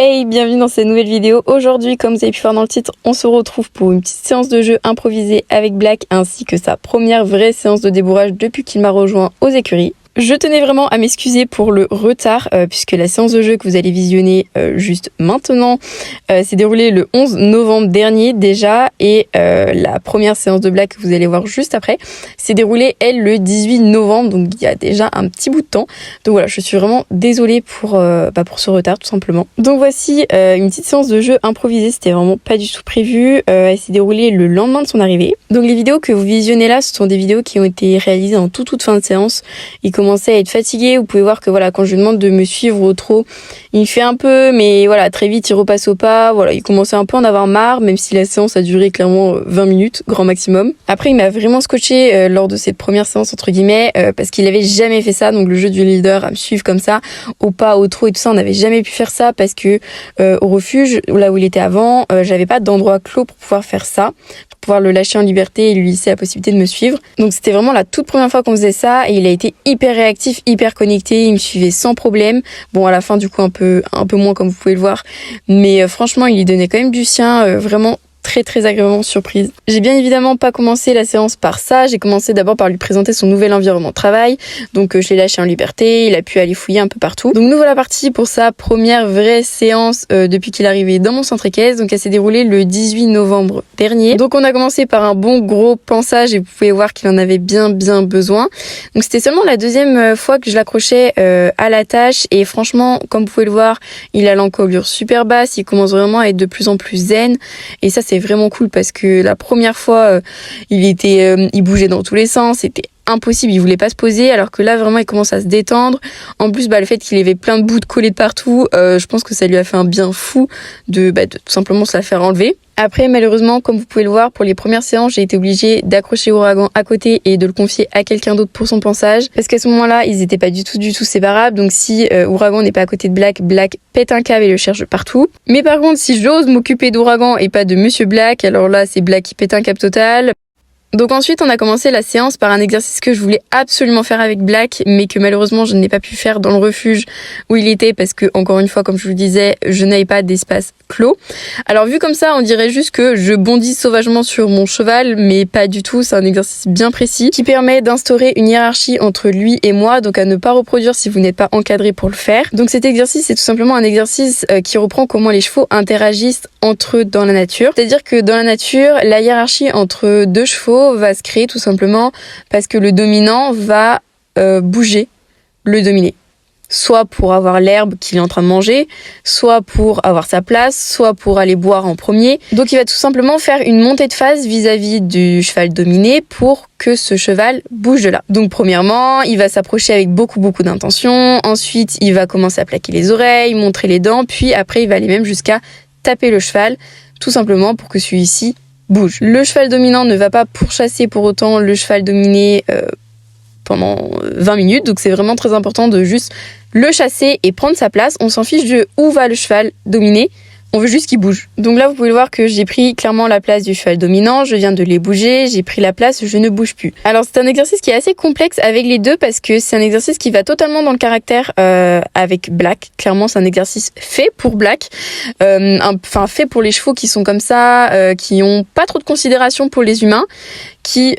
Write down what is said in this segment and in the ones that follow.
Hey, bienvenue dans cette nouvelle vidéo. Aujourd'hui, comme vous avez pu voir dans le titre, on se retrouve pour une petite séance de jeu improvisée avec Black ainsi que sa première vraie séance de débourrage depuis qu'il m'a rejoint aux écuries. Je tenais vraiment à m'excuser pour le retard puisque la séance de jeu que vous allez visionner juste maintenant s'est déroulée le 11 novembre dernier déjà et la première séance de Black que vous allez voir juste après s'est déroulée elle le 18 novembre, donc il y a déjà un petit bout de temps. Donc voilà, je suis vraiment désolée pour ce retard tout simplement. Donc voici une petite séance de jeu improvisée, c'était vraiment pas du tout prévu, elle s'est déroulée le lendemain de son arrivée. Donc les vidéos que vous visionnez là, ce sont des vidéos qui ont été réalisées en toute fin de séance. Il commençait à être fatigué, vous pouvez voir que voilà, quand je lui demande de me suivre au trot, il fait un peu, mais voilà, très vite il repasse au pas, voilà, il commençait un peu à en avoir marre, même si la séance a duré clairement 20 minutes, grand maximum. Après, il m'a vraiment scotché lors de cette première séance, entre guillemets, parce qu'il avait jamais fait ça, donc le jeu du leader, à me suivre comme ça, au pas, au trot et tout ça, on n'avait jamais pu faire ça, parce que au refuge, là où il était avant, j'avais pas d'endroit clos pour pouvoir faire ça, pour pouvoir le lâcher en liberté et lui laisser la possibilité de me suivre. Donc c'était vraiment la toute première fois qu'on faisait ça, et il a été hyper réactif, hyper connecté, il me suivait sans problème. Bon, à la fin, du coup, un peu moins comme vous pouvez le voir, mais franchement, il y donnait quand même du sien, vraiment très agréablement surprise. J'ai bien évidemment pas commencé la séance par ça, j'ai commencé d'abord par lui présenter son nouvel environnement de travail, donc je l'ai lâché en liberté, il a pu aller fouiller un peu partout. Donc nous voilà partis pour sa première vraie séance depuis qu'il est arrivé dans mon centre équestre, donc elle s'est déroulée le 18 novembre dernier. Donc on a commencé par un bon gros pansage et vous pouvez voir qu'il en avait bien besoin. Donc c'était seulement la deuxième fois que je l'accrochais à la tâche et franchement, comme vous pouvez le voir, il a l'encolure super basse, il commence vraiment à être de plus en plus zen et ça c'est vraiment cool parce que la première fois il bougeait dans tous les sens, c'était impossible, il voulait pas se poser, alors que là vraiment il commence à se détendre. En plus le fait qu'il avait plein de bouts de collés de partout, je pense que ça lui a fait un bien fou de tout simplement se la faire enlever. Après, malheureusement, comme vous pouvez le voir, pour les premières séances, j'ai été obligée d'accrocher Ouragan à côté et de le confier à quelqu'un d'autre pour son pansage. Parce qu'à ce moment-là, ils étaient pas du tout séparables. Donc si Ouragan n'est pas à côté de Black, Black pète un câble et le cherche partout. Mais par contre, si j'ose m'occuper d'Ouragan et pas de Monsieur Black, alors là, c'est Black qui pète un câble total. Donc ensuite, on a commencé la séance par un exercice que je voulais absolument faire avec Black, mais que malheureusement, je n'ai pas pu faire dans le refuge où il était parce que, encore une fois, comme je vous le disais, je n'avais pas d'espace clos. Alors vu comme ça, on dirait juste que je bondis sauvagement sur mon cheval, mais pas du tout. C'est un exercice bien précis qui permet d'instaurer une hiérarchie entre lui et moi, donc à ne pas reproduire si vous n'êtes pas encadré pour le faire. Donc cet exercice, c'est tout simplement un exercice qui reprend comment les chevaux interagissent entre eux dans la nature. C'est-à-dire que dans la nature, la hiérarchie entre deux chevaux va se créer tout simplement parce que le dominant va bouger le dominé. Soit pour avoir l'herbe qu'il est en train de manger, soit pour avoir sa place, soit pour aller boire en premier. Donc il va tout simplement faire une montée de phase vis-à-vis du cheval dominé pour que ce cheval bouge de là. Donc premièrement, il va s'approcher avec beaucoup d'intention, ensuite il va commencer à plaquer les oreilles, montrer les dents, puis après il va aller même jusqu'à taper le cheval, tout simplement pour que celui-ci bouge. Le cheval dominant ne va pas pourchasser pour autant le cheval dominé pendant 20 minutes, donc c'est vraiment très important de juste le chasser et prendre sa place. On s'en fiche de où va le cheval dominé, on veut juste qu'il bouge. Donc là, vous pouvez voir que j'ai pris clairement la place du cheval dominant, je viens de les bouger, j'ai pris la place, je ne bouge plus. Alors c'est un exercice qui est assez complexe avec les deux parce que c'est un exercice qui va totalement dans le caractère avec Black. Clairement, c'est un exercice fait pour Black, fait pour les chevaux qui sont comme ça, qui ont pas trop de considération pour les humains, qui,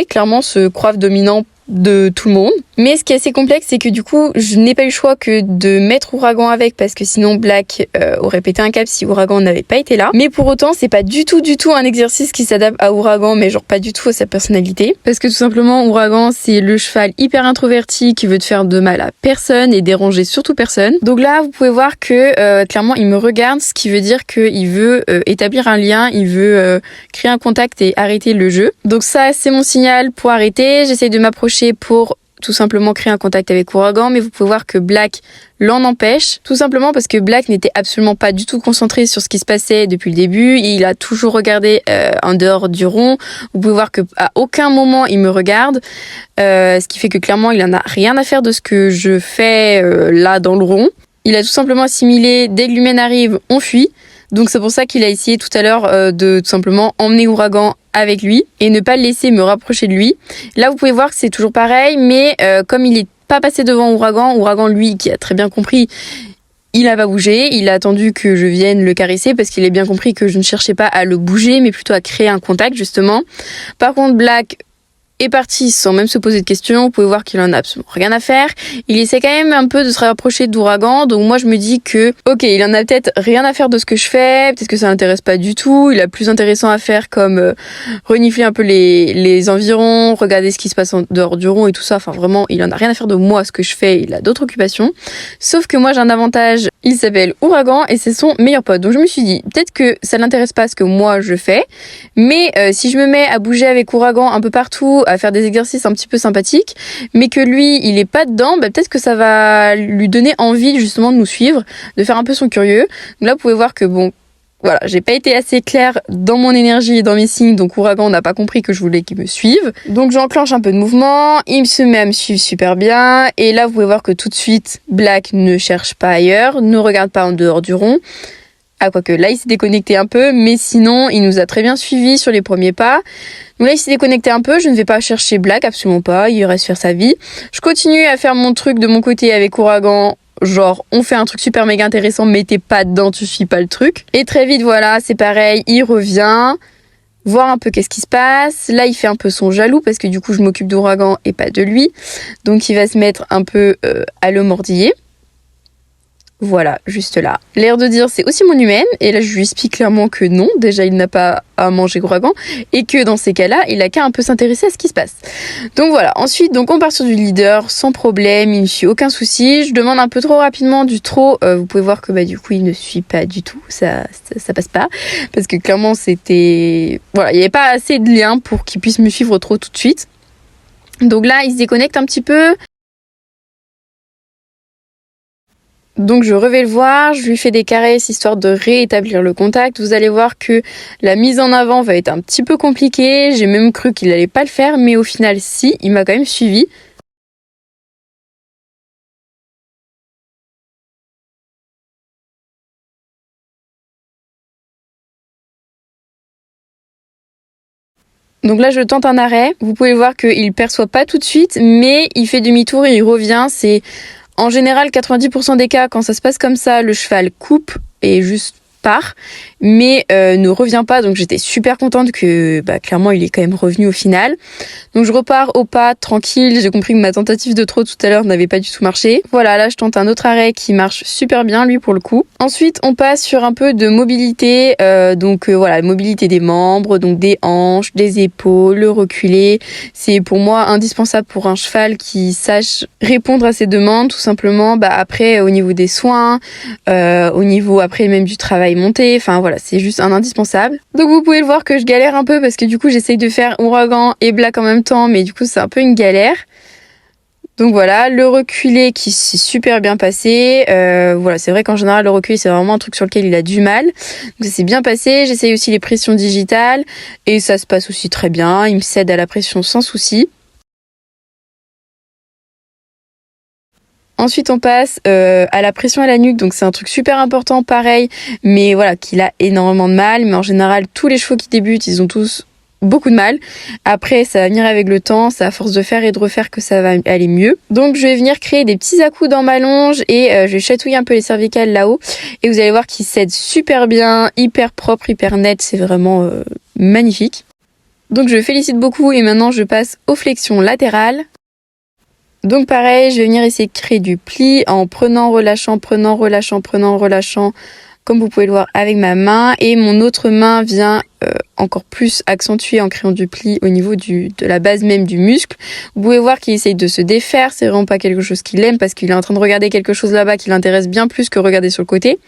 clairement se croient dominants de tout le monde. Mais ce qui est assez complexe, c'est que du coup, je n'ai pas eu le choix que de mettre Ouragan avec parce que sinon Black aurait pété un câble si Ouragan n'avait pas été là. Mais pour autant, c'est pas du tout un exercice qui s'adapte à Ouragan, mais genre pas du tout à sa personnalité. Parce que tout simplement, Ouragan, c'est le cheval hyper introverti qui veut te faire de mal à personne et déranger surtout personne. Donc là, vous pouvez voir que clairement, il me regarde, ce qui veut dire qu'il veut établir un lien, il veut créer un contact et arrêter le jeu. Donc ça, c'est mon signal pour arrêter. J'essaie de m'approcher pour tout simplement créer un contact avec Ouragan, mais vous pouvez voir que Black l'en empêche, tout simplement parce que Black n'était absolument pas du tout concentré sur ce qui se passait depuis le début, et il a toujours regardé en dehors du rond. Vous pouvez voir que à aucun moment il me regarde, ce qui fait que clairement il en a rien à faire de ce que je fais là dans le rond. Il a tout simplement assimilé, dès que l'humaine arrive, on fuit. Donc c'est pour ça qu'il a essayé tout à l'heure de tout simplement emmener Ouragan avec lui et ne pas le laisser me rapprocher de lui. Là vous pouvez voir que c'est toujours pareil, mais comme il est pas passé devant Ouragan, lui qui a très bien compris, Il a pas bougé, il a attendu que je vienne le caresser parce qu'il a bien compris que je ne cherchais pas à le bouger mais plutôt à créer un contact justement. Par contre Black est parti sans même se poser de questions. Vous pouvez voir qu'il en a absolument rien à faire. Il essaie quand même un peu de se rapprocher d'Ouragan. Donc moi je me dis que ok, il en a peut-être rien à faire de ce que je fais. Peut-être que ça l'intéresse pas du tout. Il a plus intéressant à faire comme renifler un peu les environs, regarder ce qui se passe en dehors du rond et tout ça. Enfin vraiment, il en a rien à faire de moi, ce que je fais. Il a d'autres occupations. Sauf que moi j'ai un avantage. Il s'appelle Ouragan et c'est son meilleur pote. Donc je me suis dit peut-être que ça l'intéresse pas ce que moi je fais. Mais si je me mets à bouger avec Ouragan un peu partout, à faire des exercices un petit peu sympathiques, mais que lui, il est pas dedans, bah, peut-être que ça va lui donner envie justement de nous suivre, de faire un peu son curieux. Donc là, vous pouvez voir que bon, voilà, j'ai pas été assez claire dans mon énergie et dans mes signes, donc Ouragan n'a pas compris que je voulais qu'il me suive. Donc j'enclenche un peu de mouvement, il se met à me suivre super bien, et là, vous pouvez voir que tout de suite, Black ne cherche pas ailleurs, ne regarde pas en dehors du rond. Ah, quoique là, il s'est déconnecté un peu, mais sinon, il nous a très bien suivis sur les premiers pas. Donc là, il s'est déconnecté un peu, je ne vais pas chercher Black, absolument pas, il reste faire sa vie. Je continue à faire mon truc de mon côté avec Ouragan, genre, on fait un truc super méga intéressant, mais t'es pas dedans, tu suis pas le truc. Et très vite, voilà, c'est pareil, il revient, voir un peu qu'est-ce qui se passe. Là, il fait un peu son jaloux, parce que du coup, je m'occupe d'Ouragan et pas de lui. Donc, il va se mettre un peu à le mordiller. Voilà, juste là. L'air de dire c'est aussi mon humaine, et là je lui explique clairement que non, déjà il n'a pas à manger Ouragan, et que dans ces cas-là, il a qu'à un peu s'intéresser à ce qui se passe. Donc voilà, ensuite donc on part sur du leader, sans problème, il ne suit aucun souci, je demande un peu trop rapidement du trop, vous pouvez voir que du coup il ne suit pas du tout, ça passe pas, parce que clairement c'était... Voilà, il n'y avait pas assez de lien pour qu'il puisse me suivre trop tout de suite. Donc là, il se déconnecte un petit peu. Donc je vais le voir, je lui fais des caresses histoire de réétablir le contact. Vous allez voir que la mise en avant va être un petit peu compliquée. J'ai même cru qu'il allait pas le faire, mais au final si, il m'a quand même suivi. Donc là je tente un arrêt. Vous pouvez voir qu'il perçoit pas tout de suite, mais il fait demi-tour et il revient. C'est en général 90% des cas quand ça se passe comme ça, le cheval coupe et juste part, mais ne revient pas. Donc j'étais super contente que clairement il est quand même revenu au final. Donc je repars au pas tranquille. J'ai compris que ma tentative de trot tout à l'heure n'avait pas du tout marché. Voilà, là je tente un autre arrêt qui marche super bien lui pour le coup. Ensuite on passe sur un peu de mobilité, voilà, mobilité des membres, donc des hanches, des épaules, le reculé. C'est pour moi indispensable pour un cheval qui sache répondre à ses demandes, tout simplement. Après au niveau des soins, au niveau après même du travail monté, enfin voilà, c'est juste un indispensable. Donc vous pouvez le voir que je galère un peu parce que du coup j'essaye de faire Ouragan et Black en même temps, mais du coup c'est un peu une galère. Donc voilà, le reculé qui s'est super bien passé. Voilà, c'est vrai qu'en général le reculé c'est vraiment un truc sur lequel il a du mal. Donc ça s'est bien passé. J'essaye aussi les pressions digitales et ça se passe aussi très bien. Il me cède à la pression sans souci. Ensuite, on passe à la pression à la nuque, donc c'est un truc super important, pareil, mais voilà, qu'il a énormément de mal. Mais en général, tous les chevaux qui débutent, ils ont tous beaucoup de mal. Après, ça va venir avec le temps, c'est à force de faire et de refaire que ça va aller mieux. Donc, je vais venir créer des petits à-coups dans ma longe et je vais chatouiller un peu les cervicales là-haut. Et vous allez voir qu'il cède super bien, hyper propre, hyper net, c'est vraiment magnifique. Donc, je félicite beaucoup et maintenant, je passe aux flexions latérales. Donc pareil, je vais venir essayer de créer du pli en prenant, relâchant, prenant, relâchant, prenant, relâchant, comme vous pouvez le voir avec ma main. Et mon autre main vient encore plus accentuer en créant du pli au niveau de la base même du muscle. Vous pouvez voir qu'il essaye de se défaire, c'est vraiment pas quelque chose qu'il aime parce qu'il est en train de regarder quelque chose là-bas qui l'intéresse bien plus que regarder sur le côté.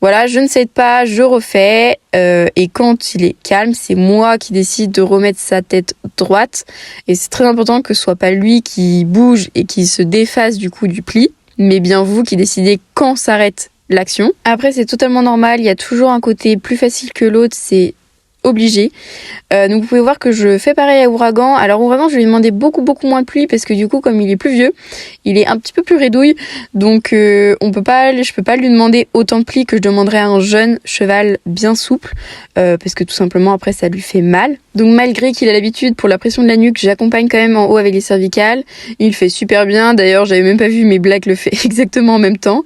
Voilà, je ne cède pas, je refais et quand il est calme, c'est moi qui décide de remettre sa tête droite et c'est très important que ce soit pas lui qui bouge et qui se défasse du coup du pli, mais bien vous qui décidez quand s'arrête l'action. Après c'est totalement normal, il y a toujours un côté plus facile que l'autre, c'est obligé. Donc vous pouvez voir que je fais pareil à Ouragan. Alors Ouragan, je lui ai demandé beaucoup moins de pli parce que du coup comme il est plus vieux, il est un petit peu plus redouille. Donc je peux pas lui demander autant de pli que je demanderais à un jeune cheval bien souple parce que tout simplement après ça lui fait mal. Donc malgré qu'il a l'habitude pour la pression de la nuque, j'accompagne quand même en haut avec les cervicales. Il fait super bien. D'ailleurs, j'avais même pas vu mais Black le fait exactement en même temps.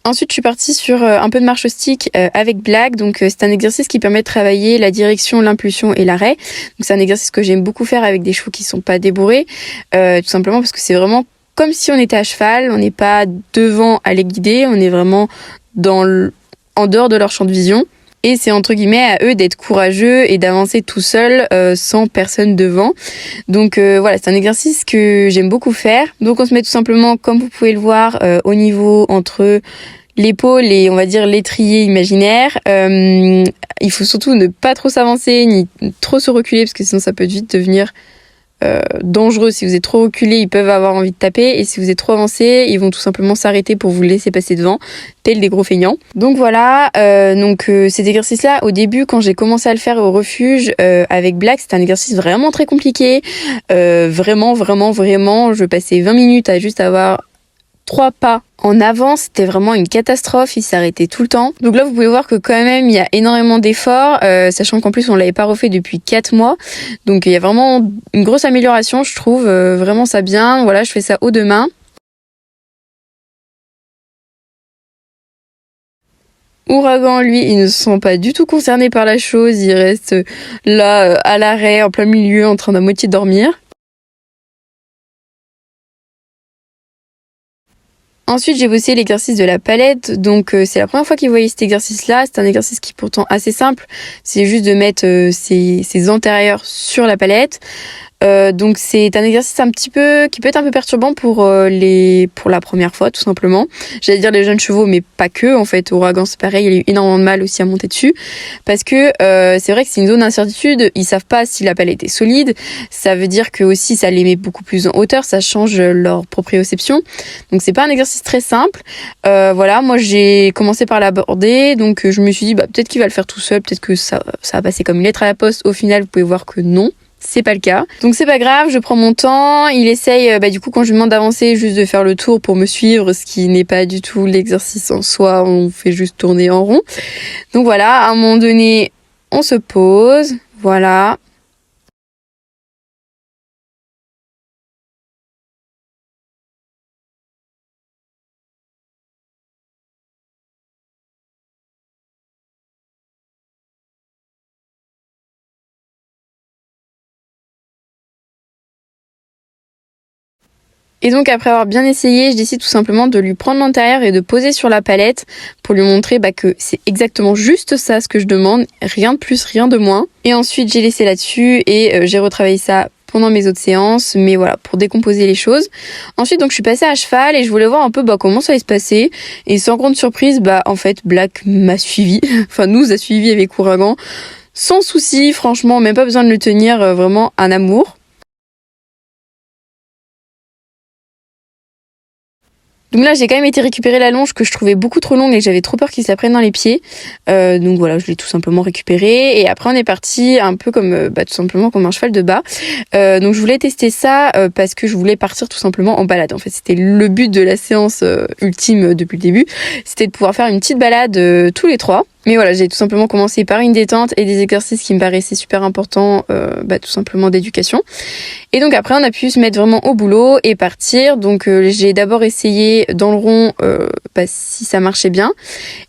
Ensuite, je suis partie sur un peu de marche au stick avec Black. Donc, c'est un exercice qui permet de travailler la direction, l'impulsion et l'arrêt. Donc, c'est un exercice que j'aime beaucoup faire avec des chevaux qui sont pas débourrés. Tout simplement parce que c'est vraiment comme si on était à cheval. On n'est pas devant à les guider. On est vraiment en dehors de leur champ de vision. Et c'est entre guillemets à eux d'être courageux et d'avancer tout seul sans personne devant. Donc voilà, c'est un exercice que j'aime beaucoup faire. Donc on se met tout simplement, comme vous pouvez le voir, au niveau entre l'épaule et on va dire l'étrier imaginaire. Il faut surtout ne pas trop s'avancer ni trop se reculer parce que sinon ça peut vite devenir dangereux. Si vous êtes trop reculé, ils peuvent avoir envie de taper, et si vous êtes trop avancé, ils vont tout simplement s'arrêter pour vous laisser passer devant, tels des gros feignants. Donc voilà, cet exercice-là, au début, quand j'ai commencé à le faire au refuge avec Black, c'était un exercice vraiment très compliqué. Vraiment, je passais 20 minutes à juste avoir 3 pas en avant, c'était vraiment une catastrophe, il s'arrêtait tout le temps. Donc là, vous pouvez voir que quand même, il y a énormément d'efforts, sachant qu'en plus, on l'avait pas refait depuis 4 mois. Donc il y a vraiment une grosse amélioration, je trouve, vraiment ça bien. Voilà, je fais ça haut de main. Ouragan, lui, il ne se sent pas du tout concerné par la chose, il reste là, à l'arrêt, en plein milieu, en train d'à moitié dormir. Ensuite, j'ai bossé l'exercice de la palette. Donc, c'est la première fois qu'il voyait cet exercice-là. C'est un exercice qui est pourtant assez simple. C'est juste de mettre ses antérieurs sur la palette. Donc c'est un exercice un petit peu qui peut être un peu perturbant pour la première fois, tout simplement. J'allais dire les jeunes chevaux, mais pas que. En fait, Ouragan c'est pareil, il a eu énormément de mal aussi à monter dessus parce que c'est vrai que c'est une zone d'incertitude. Ils savent pas si la palette est solide. Ça veut dire que aussi ça les met beaucoup plus en hauteur, ça change leur proprioception. Donc c'est pas un exercice très simple. Voilà, moi j'ai commencé par l'aborder, donc je me suis dit peut-être qu'il va le faire tout seul, peut-être que ça va passer comme une lettre à la poste. Au final, vous pouvez voir que non. C'est pas le cas. Donc c'est pas grave, je prends mon temps. Il essaye, du coup, quand je lui demande d'avancer, juste de faire le tour pour me suivre, ce qui n'est pas du tout l'exercice en soi. On fait juste tourner en rond. Donc voilà, à un moment donné, on se pose. Voilà. Et donc après avoir bien essayé, je décide tout simplement de lui prendre l'intérieur et de poser sur la palette pour lui montrer que c'est exactement juste ça ce que je demande, rien de plus, rien de moins. Et ensuite j'ai laissé là-dessus et j'ai retravaillé ça pendant mes autres séances, mais voilà, pour décomposer les choses. Ensuite donc je suis passée à cheval et je voulais voir un peu comment ça allait se passer. Et sans grande surprise, en fait Black m'a suivi, enfin nous a suivi avec Ouragan, sans souci, franchement, même pas besoin de le tenir, vraiment un amour. Donc là, j'ai quand même été récupérer la longe que je trouvais beaucoup trop longue et que j'avais trop peur qu'il se la prenne dans les pieds. Donc voilà, je l'ai tout simplement récupérée. Et après, on est parti un peu comme, tout simplement comme un cheval de bas. Donc je voulais tester ça parce que je voulais partir tout simplement en balade. En fait, c'était le but de la séance ultime depuis le début. C'était de pouvoir faire une petite balade tous les trois. Mais voilà, j'ai tout simplement commencé par une détente et des exercices qui me paraissaient super importants, tout simplement d'éducation. Et donc après, on a pu se mettre vraiment au boulot et partir. Donc j'ai d'abord essayé dans le rond si ça marchait bien.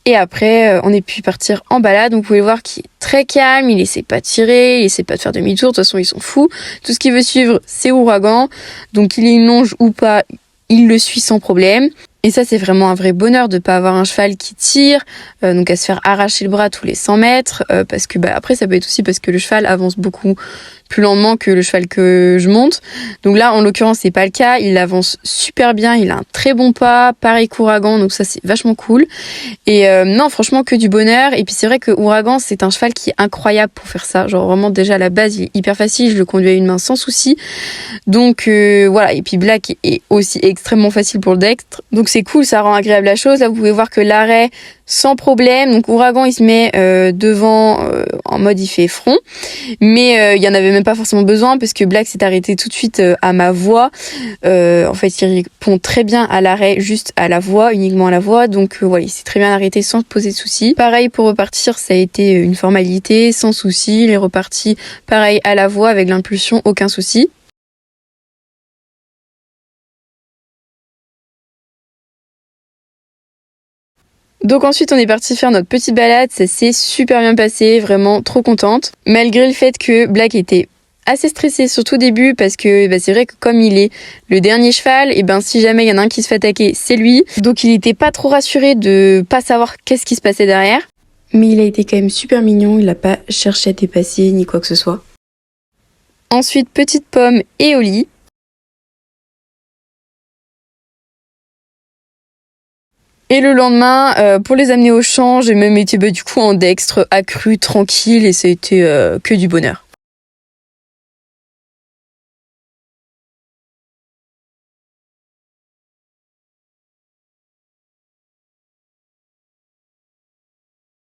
Et après, on est pu partir en balade. Donc vous pouvez voir qu'il est très calme, il essaie pas de tirer, il essaie pas de faire demi-tour. De toute façon, ils sont fous. Tout ce qu'il veut suivre, c'est Ouragan. Donc qu'il ait une longe ou pas, il le suit sans problème. Et ça, c'est vraiment un vrai bonheur de pas avoir un cheval qui tire, donc à se faire arracher le bras tous les 100 mètres, parce que après, ça peut être aussi parce que le cheval avance beaucoup plus lentement que le cheval que je monte. Donc là, en l'occurrence, c'est pas le cas. Il avance super bien, il a un très bon pas, pareil qu'Ouragan, donc ça, c'est vachement cool. Et non, franchement, que du bonheur. Et puis c'est vrai que Ouragan, c'est un cheval qui est incroyable pour faire ça. Genre vraiment, déjà à la base, il est hyper facile, je le conduis à une main sans souci. Donc voilà, et puis Black est aussi extrêmement facile pour le dextre. Donc c'est cool, ça rend agréable la chose. Là, vous pouvez voir que l'arrêt, sans problème. Donc Ouragan, il se met devant en mode il fait front. Mais il y en avait même pas forcément besoin parce que Black s'est arrêté tout de suite à ma voix. En fait, il répond très bien à l'arrêt, juste à la voix, uniquement à la voix. Donc voilà, il s'est très bien arrêté sans se poser de soucis. Pareil pour repartir, ça a été une formalité, sans souci. Il est reparti pareil à la voix avec l'impulsion, aucun souci. Donc ensuite on est parti faire notre petite balade, ça s'est super bien passé, vraiment trop contente. Malgré le fait que Black était assez stressé surtout au début parce que c'est vrai que comme il est le dernier cheval, et si jamais il y en a un qui se fait attaquer, c'est lui. Donc il était pas trop rassuré de pas savoir qu'est-ce qui se passait derrière. Mais il a été quand même super mignon, il a pas cherché à dépasser ni quoi que ce soit. Ensuite Petite Pomme et Oli. Et le lendemain, pour les amener au champ, j'ai même été du coup en dextre, accru, tranquille, et ça a été que du bonheur.